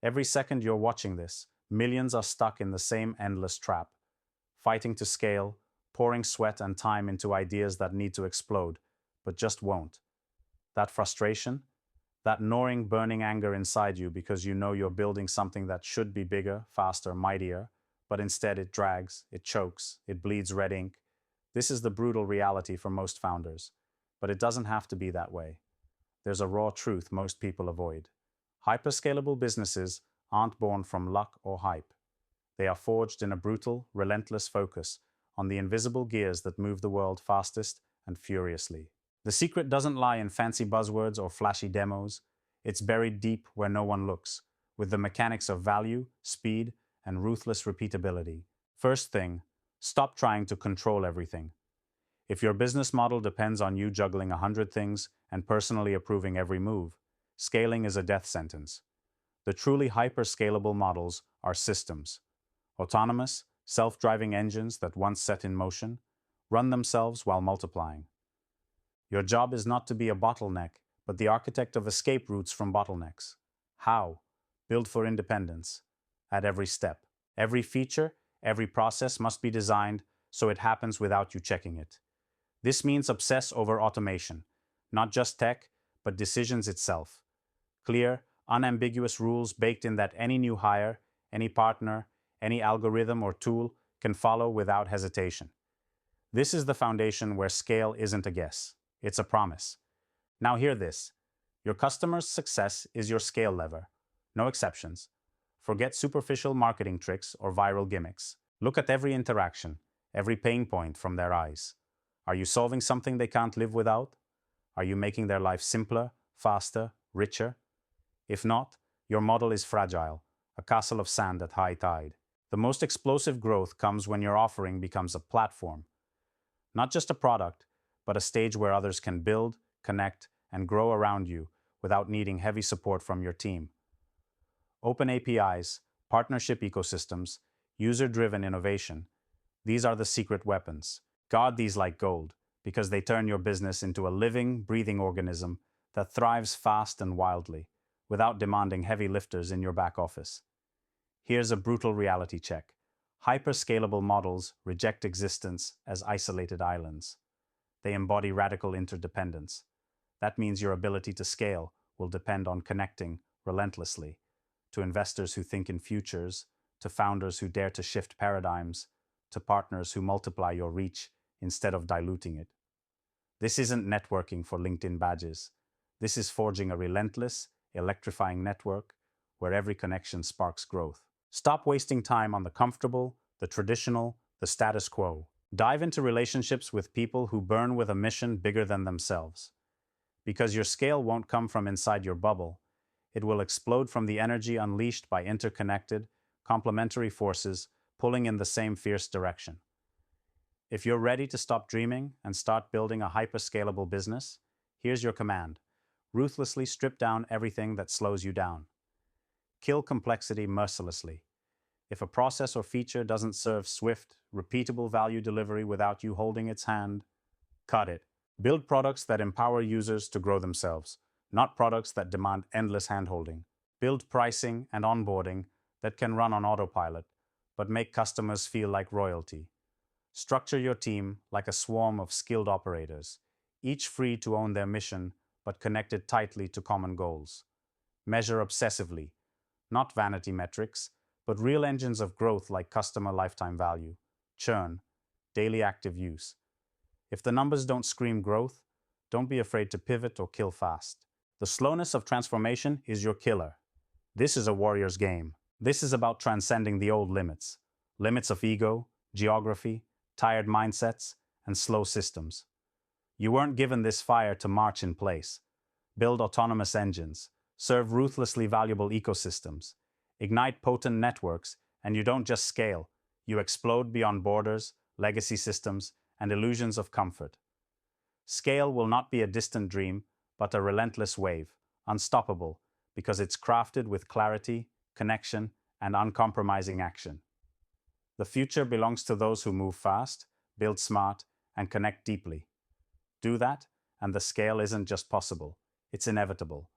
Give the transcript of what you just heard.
Every second you're watching this, millions are stuck in the same endless trap, fighting to scale, pouring sweat and time into ideas that need to explode, but just won't. That frustration, that gnawing, burning anger inside you because you know you're building something that should be bigger, faster, mightier, but instead it drags, it chokes, it bleeds red ink. This is the brutal reality for most founders, but it doesn't have to be that way. There's a raw truth most people avoid. Hyper-scalable businesses aren't born from luck or hype. They are forged in a brutal, relentless focus on the invisible gears that move the world fastest and furiously. The secret doesn't lie in fancy buzzwords or flashy demos. It's buried deep where no one looks, with the mechanics of value, speed, and ruthless repeatability. First thing, stop trying to control everything. If your business model depends on you juggling 100 things and personally approving every move, scaling is a death sentence. The truly hyper-scalable models are systems. Autonomous, self-driving engines that once set in motion, run themselves while multiplying. Your job is not to be a bottleneck, but the architect of escape routes from bottlenecks. How? Build for independence. At every step. Every feature, every process must be designed so it happens without you checking it. This means obsess over automation, not just tech, but decisions itself. Clear, unambiguous rules baked in that any new hire, any partner, any algorithm or tool can follow without hesitation. This is the foundation where scale isn't a guess, it's a promise. Now hear this. Your customer's success is your scale lever. No exceptions. Forget superficial marketing tricks or viral gimmicks. Look at every interaction, every pain point from their eyes. Are you solving something they can't live without? Are you making their life simpler, faster, richer? If not, your model is fragile, a castle of sand at high tide. The most explosive growth comes when your offering becomes a platform. Not just a product, but a stage where others can build, connect, and grow around you without needing heavy support from your team. Open APIs, partnership ecosystems, user-driven innovation. These are the secret weapons. Guard these like gold, because they turn your business into a living, breathing organism that thrives fast and wildly, without demanding heavy lifters in your back office. Here's a brutal reality check. Hyper-scalable models reject existence as isolated islands. They embody radical interdependence. That means your ability to scale will depend on connecting relentlessly to investors who think in futures, to founders who dare to shift paradigms, to partners who multiply your reach instead of diluting it. This isn't networking for LinkedIn badges. This is forging a relentless, electrifying network where every connection sparks growth. Stop wasting time on the comfortable, the traditional, the status quo. Dive into relationships with people who burn with a mission bigger than themselves. Because your scale won't come from inside your bubble. It will explode from the energy unleashed by interconnected, complementary forces pulling in the same fierce direction. If you're ready to stop dreaming and start building a hyper-scalable business, here's your command. Ruthlessly strip down everything that slows you down. Kill complexity mercilessly. If a process or feature doesn't serve swift, repeatable value delivery without you holding its hand, cut it. Build products that empower users to grow themselves, not products that demand endless handholding. Build pricing and onboarding that can run on autopilot, but make customers feel like royalty. Structure your team like a swarm of skilled operators, each free to own their mission, but connected tightly to common goals. Measure obsessively, not vanity metrics, but real engines of growth like customer lifetime value, churn, daily active use. If the numbers don't scream growth, don't be afraid to pivot or kill fast. The slowness of transformation is your killer. This is a warrior's game. This is about transcending the old limits. Limits of ego, geography, tired mindsets, and slow systems. You weren't given this fire to march in place. Build autonomous engines, serve ruthlessly valuable ecosystems, ignite potent networks, and you don't just scale, you explode beyond borders, legacy systems, and illusions of comfort. Scale will not be a distant dream, but a relentless wave, unstoppable, because it's crafted with clarity, connection, and uncompromising action. The future belongs to those who move fast, build smart, and connect deeply. Do that, and the scale isn't just possible, it's inevitable.